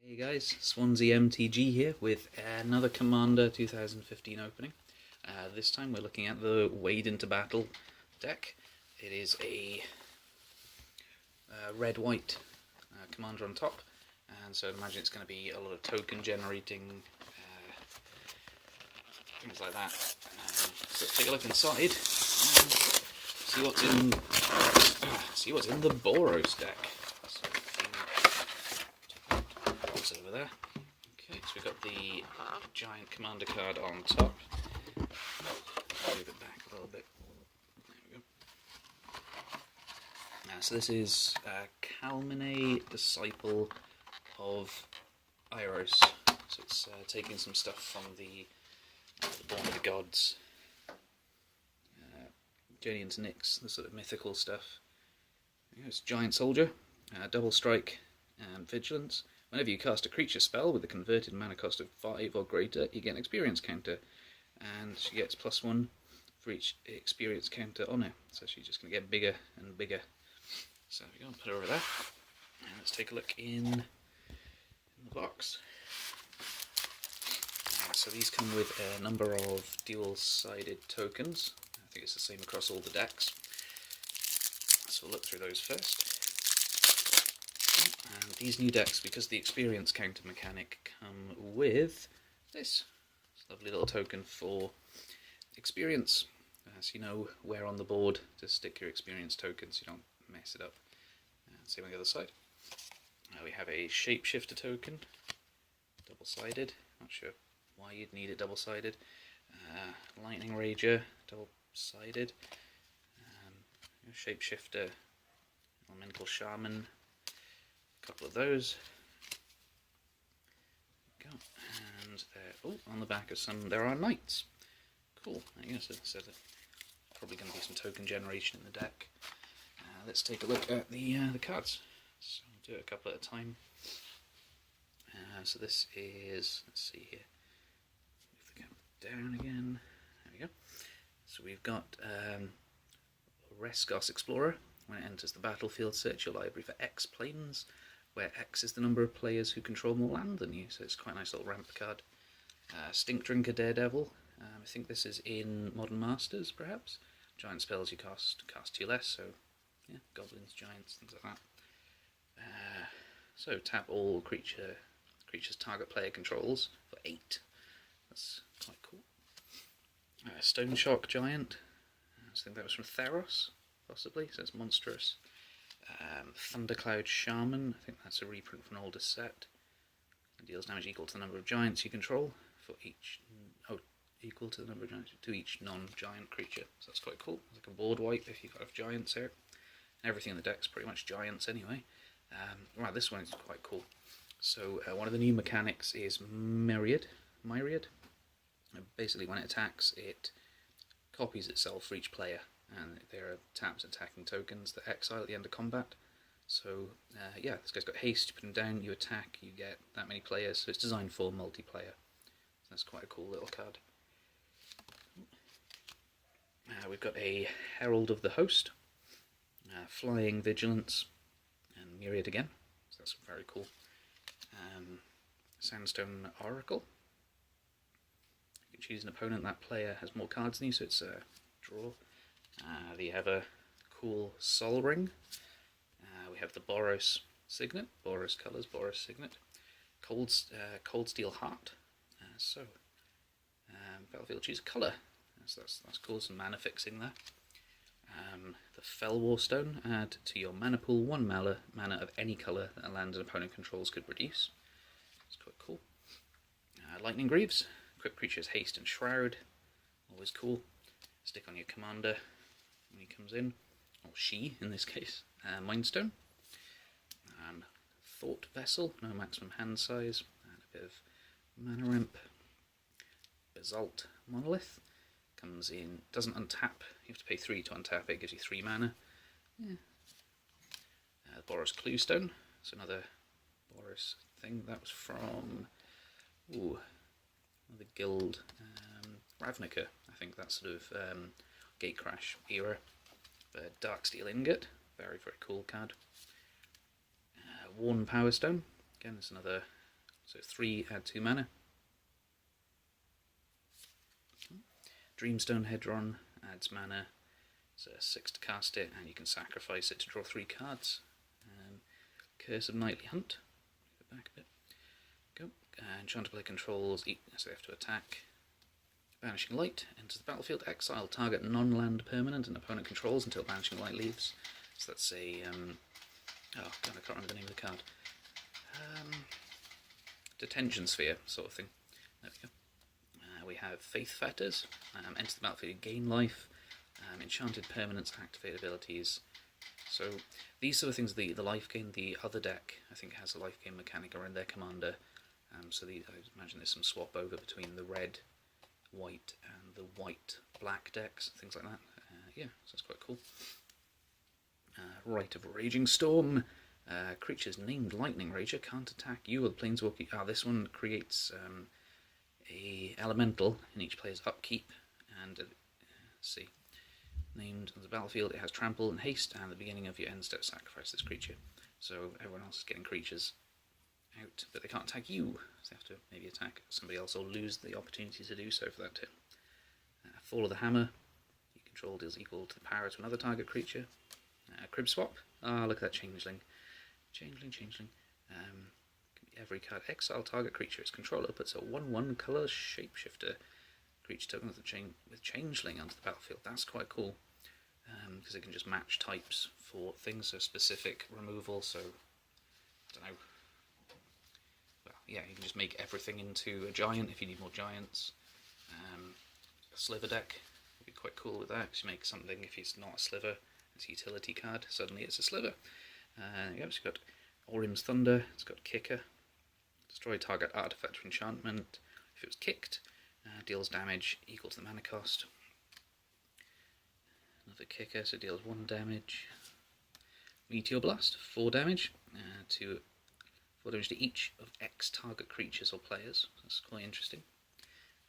Hey guys, Swansea MTG here with another Commander 2015 opening. This time we're looking at the Wade into Battle deck. It is a red-white Commander on top, and so I'd imagine it's going to be a lot of token generating, things like that. So let's take a look inside and see what's in the Boros deck. Over there. Okay, so we've got the giant commander card on top. Move it back a little bit. There we go. So this is Kalmine, Disciple of Iros. So it's taking some stuff from the Born of the Gods, Journey into Nyx, the sort of mythical stuff. It's Giant Soldier, double strike and vigilance. Whenever you cast a creature spell with a converted mana cost of 5 or greater, you get an experience counter, and she gets +1 for each experience counter on her. So she's just going to get bigger and bigger. So we're going to put her over there, and let's take a look in the box. So these come with a number of dual-sided tokens. I think it's the same across all the decks. So we'll look through those first. And these new decks, because the experience counter mechanic, come with this lovely little token for experience, so you know where on the board to stick your experience tokens, so you don't mess it up. Same on the other side. We have a shapeshifter token, double-sided. Not sure why you'd need it double-sided. Lightning Rager, double-sided. Shapeshifter, elemental shaman. Couple of those. Go. And on the back of some there are knights. Cool. I guess so probably going to be some token generation in the deck. Let's take a look at the cards. So we'll do it a couple at a time. So this is, let's see here. Move the camera down again. There we go. So we've got Reskos Explorer. When it enters the battlefield, search your library for X planes, where X is the number of players who control more land than you, so it's quite a nice little ramp card. Stink Drinker Daredevil, I think this is in Modern Masters, perhaps. Giant spells you cast 2 less, so yeah, goblins, giants, things like that. So tap all creatures target player controls for 8. That's quite cool. Stone Shock Giant, I think that was from Theros, possibly, so it's monstrous. Thundercloud Shaman, I think that's a reprint from an older set. It deals damage equal to the number of giants you control for each. Equal to the number of giants to each non-giant creature. So that's quite cool. It's like a board wipe if you've got giants here. Everything in the deck's pretty much giants anyway. Right, this one is quite cool. So one of the new mechanics is Myriad. Basically, when it attacks, it copies itself for each player. And there are taps attacking tokens that exile at the end of combat. So yeah, this guy's got haste, you put him down, you attack, you get that many players, so it's designed for multiplayer. So that's quite a cool little card. We've got a Herald of the Host, Flying Vigilance, and Myriad again, so that's very cool. Sandstone Oracle. You can choose an opponent, that player has more cards than you, so it's a draw. You have a cool Sol Ring. We have the Boros Signet, Boros Colours, Boros Signet. Cold Steel Heart. Battlefield, choose a colour. So that's cool, some mana fixing there. The Fell War Stone, add to your mana pool 1 mana of any colour that a land an opponent controls could reduce. It's quite cool. Lightning Greaves, equip creatures Haste and Shroud. Always cool. Stick on your commander when he comes in, or she in this case. Mindstone, and Thought Vessel, no maximum hand size, and a bit of mana ramp. Basalt Monolith, comes in, doesn't untap, you have to pay 3 to untap it, gives you 3 mana. Yeah. Boros Cluestone, so another Boros thing, that was from the guild, Ravnica, I think that's sort of Gatecrash era. Darksteel Ingot, very, very cool card. Worn Power Stone, again it's another So 3, add 2 mana. Dreamstone Hedron adds mana. So 6 to cast it, and you can sacrifice it to draw 3 cards. Curse of Nightly Hunt. Go back a bit. Go. Enchanted player controls, so they have to attack. Banishing Light enters the battlefield. Exile target non-land permanent and opponent controls until Banishing Light leaves. So that's a oh god, I can't remember the name of the card. Detention Sphere sort of thing. There we go. We have Faith Fetters. Enter the battlefield, gain life. Enchanted permanents, activate abilities. So these sort of things, the life gain. The other deck I think has a life gain mechanic around their commander. So I imagine there's some swap over between the red, white, and the white-black decks, things like that. Yeah, so that's quite cool. Rite of Raging Storm. Creatures named Lightning Rager can't attack you or the Planeswalker. This one creates a elemental in each player's upkeep, and let's see, named on the battlefield. It has trample and haste, and at the beginning of your end step, sacrifice this creature. So everyone else is getting creatures out, but they can't attack you, so they have to maybe attack somebody else or lose the opportunity to do so for that turn. Fall of the Hammer. You control deals equal to the power to another target creature. Crib Swap. Look at that Changeling. Changeling. Every card. Exile target creature its controller puts a 1/1 colour shapeshifter creature token with Changeling onto the battlefield. That's quite cool, because it can just match types for things, so specific removal. So I don't know. Well, yeah, you can just make everything into a giant if you need more giants. A sliver deck would be quite cool with that, because you make something, if it's not a sliver, it's a utility card, suddenly it's a sliver. It's got Orim's Thunder, it's got Kicker, destroy target artifact or enchantment. If it was kicked, deals damage equal to the mana cost. Another Kicker, so it deals 1 damage. Meteor Blast, 4 damage, 4 damage to each of X target creatures or players. That's quite interesting.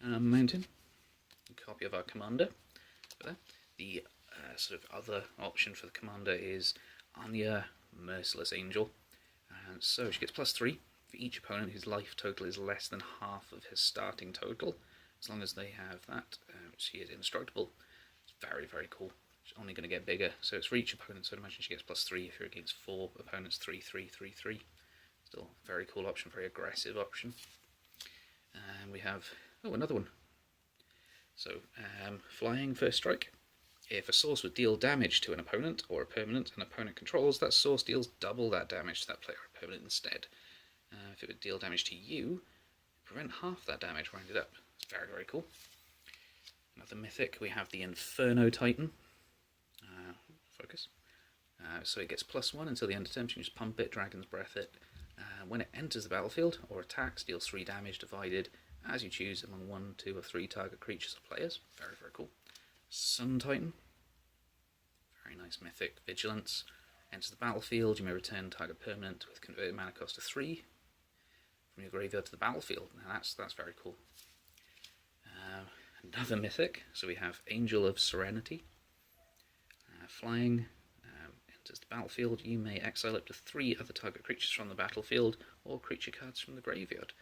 Mountain, a copy of our commander. The sort of other option for the commander is Anya, Merciless Angel. So she gets +3 for each opponent whose life total is less than half of his starting total. As long as they have that, she is indestructible. It's very, very cool. She's only going to get bigger. So it's for each opponent, so I'd imagine she gets +3 if you're against 4 opponents, 3, 3, 3, 3. Still a very cool option, very aggressive option. And we have, another one. So, Flying First Strike. If a source would deal damage to an opponent or a permanent an opponent controls, that source deals double that damage to that player or permanent instead. If it would deal damage to you, prevent half that damage rounded up. It's very, very cool. Another mythic, we have the Inferno Titan. Focus. So it gets +1 until the end of turn. You can just pump it, Dragon's Breath it. When it enters the battlefield or attacks, deals 3 damage divided as you choose among 1, 2, or 3 target creatures or players. Very, very cool. Sun Titan. Very nice mythic. Vigilance. Enters the battlefield. You may return target permanent with converted mana cost of 3 from your graveyard to the battlefield. Now that's very cool. Another mythic. So we have Angel of Serenity. Flying. Enters the battlefield. You may exile up to 3 other target creatures from the battlefield or creature cards from the graveyard.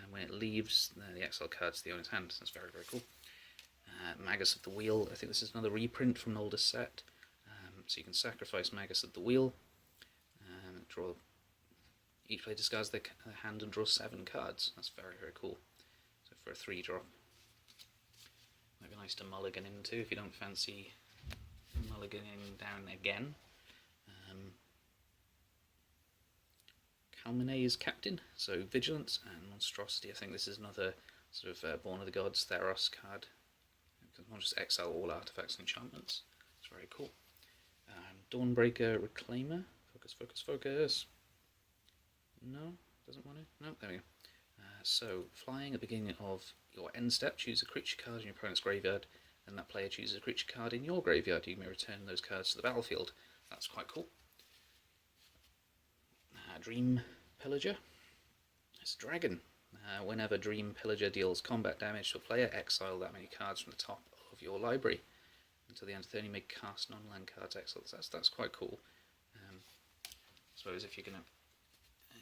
When it leaves the exile cards to the owner's hand. That's very, very cool. Magus of the Wheel. I think this is another reprint from an older set. So you can sacrifice Magus of the Wheel. Draw. Each player discards their hand and draws 7 cards. That's very, very cool. So for a 3-drop. Might be nice to mulligan into if you don't fancy mulliganing down again. Kalmane's Captain, so Vigilance and Monstrosity. I think this is another sort of Born of the Gods Theros card. Not just exile all artifacts and enchantments. It's very cool. Dawnbreaker Reclaimer. Focus. No, doesn't want to. No, there we go. So, flying at the beginning of your end step, choose a creature card in your opponent's graveyard, and that player chooses a creature card in your graveyard. You may return those cards to the battlefield. That's quite cool. Dream Pillager. It's a dragon. Whenever Dream Pillager deals combat damage to a player, exile that many cards from the top of your library. Until the end of the turn, you may cast non-land cards exile. That's quite cool. I suppose if you're going to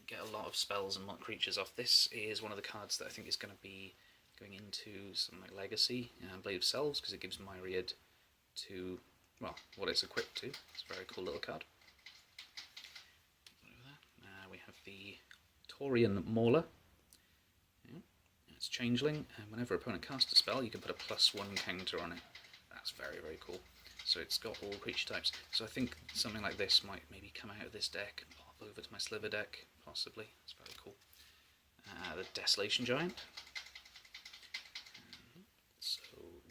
get a lot of spells and creatures off. This is one of the cards that I think is going to be going into something like Legacy, Blade of Selves, because it gives Myriad to, well, what it's equipped to. It's a very cool little card. We have the Taurian Mauler. Yeah, it's Changeling, and whenever opponent casts a spell, you can put a +1 counter on it. That's very, very cool. So it's got all creature types. So I think something like this might maybe come out of this deck and pop over to my Sliver deck, possibly. It's very cool. The Desolation Giant. So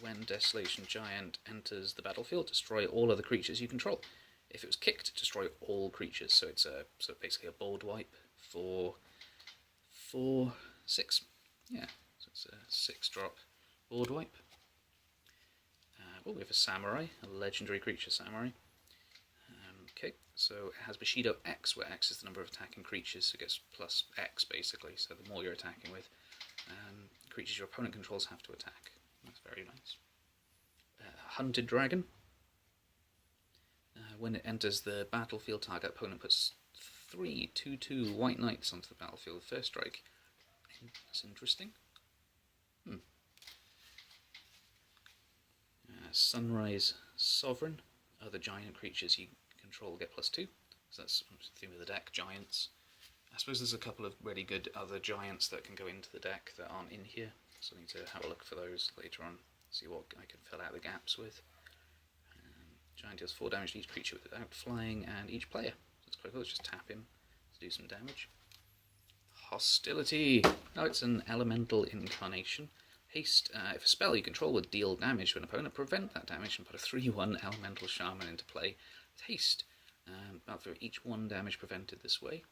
when Desolation Giant enters the battlefield, destroy all other creatures you control. If it was kicked, destroy all creatures. So it's basically a board wipe for 4/6. Yeah, so it's a 6-drop board wipe. We have a Samurai, a legendary creature Samurai. Okay, so it has Bushido X, where X is the number of attacking creatures, so it gets plus X basically, so the more you're attacking with, creatures your opponent controls have to attack. That's very nice. Hunted Dragon. When it enters the battlefield, target opponent puts 3 2/2 white knights onto the battlefield with first strike. That's interesting. Sunrise Sovereign. Other giant creatures you control get +2. So that's the theme of the deck, giants. I suppose there's a couple of really good other giants that can go into the deck that aren't in here. So I need to have a look for those later on, see what I can fill out the gaps with. Giant deals 4 damage to each creature without flying and each player. That's quite cool. Let's just tap him to do some damage. Hostility. Now it's an elemental incarnation. Haste. If a spell you control would deal damage to an opponent, prevent that damage and put a 3/1 elemental shaman into play with haste. For each 1 damage prevented this way,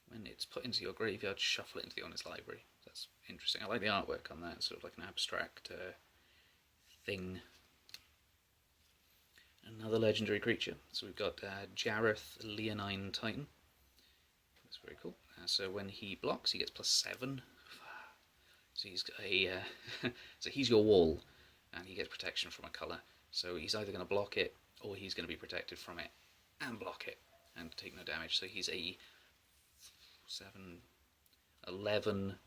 when it's put into your graveyard, shuffle it into the owner's library. That's interesting. I like the artwork on that. It's sort of like an abstract thing. Another legendary creature. So we've got Jareth Leonine Titan. That's very cool. So when he blocks, he gets +7. So he's a so he's your wall, and he gets protection from a colour. So he's either going to block it, or he's going to be protected from it and block it and take no damage. So he's a 7, 11,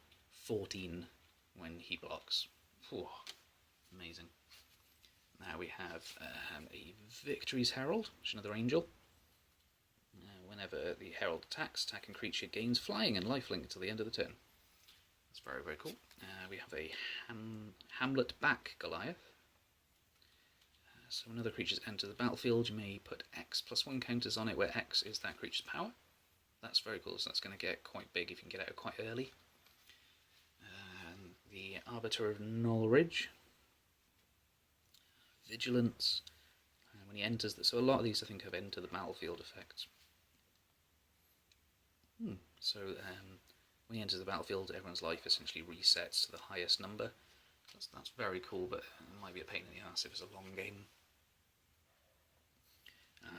14 when he blocks. Whew, amazing. Now we have a Victory's Herald, which is another angel. Whenever the Herald attacks, attacking creature gains flying and lifelink until the end of the turn. That's very, very cool. We have a Hamlet back Goliath. So when other creatures enter the battlefield, you may put X +1 counters on it, where X is that creature's power. That's very cool, so that's going to get quite big if you can get out quite early. The Arbiter of Knowledge. Vigilance. When he enters so a lot of these I think have enter the battlefield effects. So when he enters the battlefield, everyone's life essentially resets to the highest number. That's very cool, but it might be a pain in the ass if it's a long game.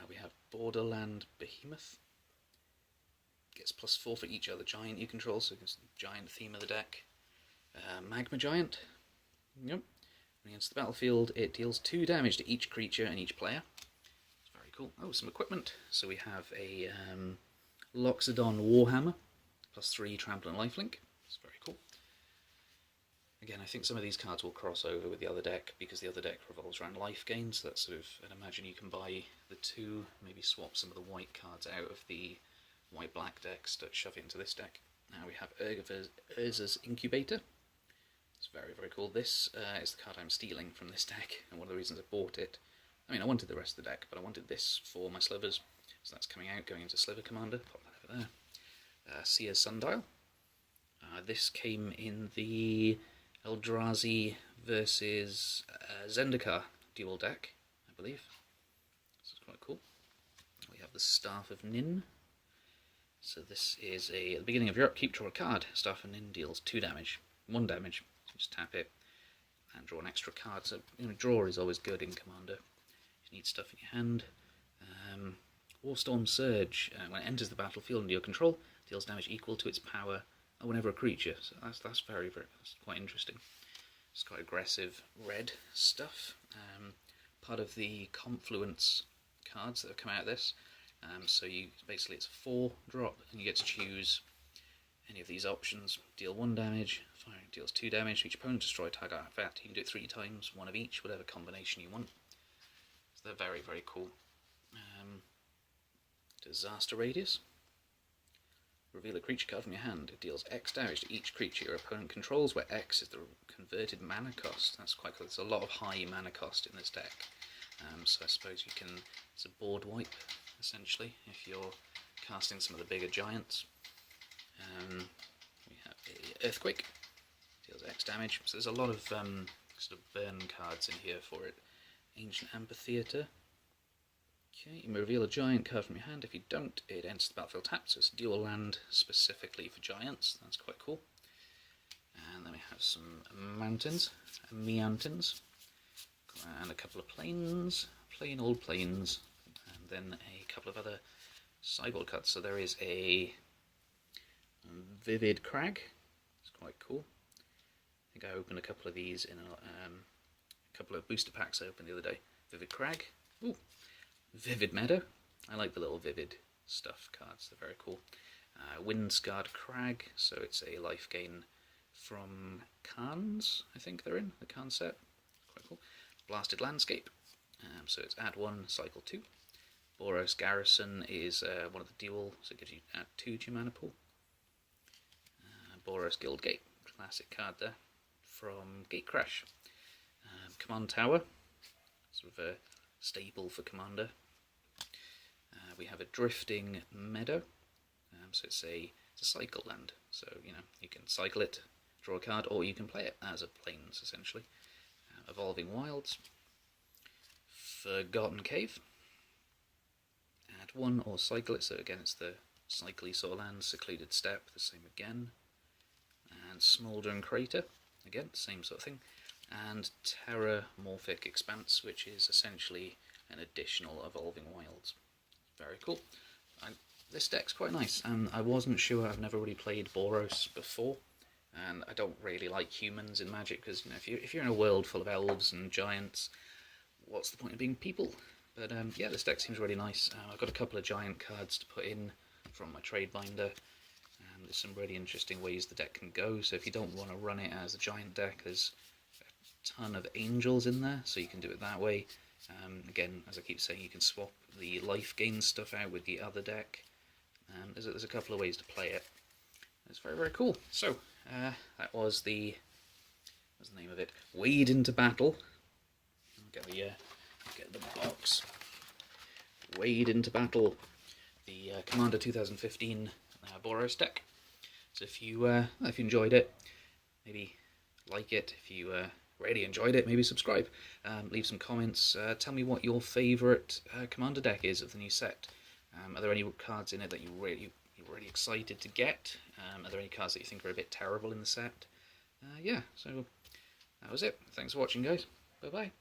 We have Borderland Behemoth. Gets +4 for each other giant you control, so it's the giant theme of the deck. Magma Giant. Yep. When he enters the battlefield, it deals 2 damage to each creature and each player. It's very cool. Oh, some equipment. So we have a Loxodon Warhammer, +3 trample and lifelink. It's very cool. Again, I think some of these cards will cross over with the other deck, because the other deck revolves around life gain, so that's sort of, I'd imagine you can buy the 2, maybe swap some of the white cards out of the white-black decks to shove it into this deck. Now we have Urza's Incubator. It's very, very cool. This is the card I'm stealing from this deck, and one of the reasons I bought it. I mean, I wanted the rest of the deck, but I wanted this for my slivers. So that's coming out, going into Sliver Commander. Pop that over there. Seer's Sundial. This came in the Eldrazi versus Zendikar dual deck, I believe. This is quite cool. We have the Staff of Nin. So this is at the beginning of your upkeep, draw a card. Staff of Nin deals 2 damage. 1 damage. So just tap it and draw an extra card. So draw is always good in Commander. You need stuff in your hand. Warstorm Surge. When it enters the battlefield under your control, deals damage equal to its power whenever a creature. So that's that's quite interesting. It's quite aggressive red stuff. Part of the Confluence cards that have come out of this. So basically it's a 4-drop, and you get to choose any of these options. Deal 1 damage, firing deals 2 damage to each opponent, destroy target artifact. You can do it 3 times, 1 of each, whatever combination you want. So they're very, very cool. Disaster Radius. Reveal a creature card from your hand. It deals X damage to each creature your opponent controls, where X is the converted mana cost. That's quite cool. There's a lot of high mana cost in this deck. So I suppose you can... It's a board wipe, essentially, if you're casting some of the bigger giants. We have a Earthquake. Deals X damage. So there's a lot of sort of burn cards in here for it. Ancient Amphitheatre. Okay, you may reveal a giant card from your hand. If you don't, it enters the battlefield tapped, so it's dual land specifically for giants. That's quite cool. And then we have some mountains, meountains, and a couple of plains, plain old plains, and then a couple of other sideboard cards. So there is a Vivid Crag. It's quite cool. I think I opened a couple of these in a couple of booster packs I opened the other day. Vivid Crag. Ooh. Vivid Meadow. I like the little Vivid stuff cards, they're very cool. Windscarred Crag, so it's a life gain from Khans, I think they're in, the Khan set. Quite cool. Blasted Landscape, so it's add 1, cycle 2. Boros Garrison is one of the dual, so it gives you add 2 to your mana pool. Boros Guildgate, classic card there, from Gatecrash. Command Tower, sort of a staple for Commander. We have a Drifting Meadow, so it's a cycle land, so you know you can cycle it, draw a card, or you can play it as a plains essentially. Evolving Wilds, Forgotten Cave, add 1 or cycle it, so again it's the cycly sort of land. Secluded Steppe, the same again, and Smouldering Crater, again same sort of thing. And Terramorphic Expanse, which is essentially an additional Evolving Wilds. Very cool. This deck's quite nice, and I wasn't sure, I've never really played Boros before, and I don't really like humans in Magic, because you know, if you're in a world full of elves and giants, what's the point of being people? But yeah, this deck seems really nice. I've got a couple of giant cards to put in from my trade binder. There's some really interesting ways the deck can go, so if you don't want to run it as a giant deck, there's ton of angels in there, so you can do it that way. Again, as I keep saying, you can swap the life gain stuff out with the other deck. There's a couple of ways to play it. It's very, very cool. So, that was what's the name of it? Wade into Battle. Get the box. Wade into Battle. The Commander 2015 Boros deck. So if you enjoyed it, maybe like it. If you really enjoyed it, maybe subscribe. Leave some comments. Tell me what your favourite Commander deck is of the new set. Are there any cards in it that you're really excited to get? Are there any cards that you think are a bit terrible in the set? Yeah, so that was it. Thanks for watching, guys. Bye bye.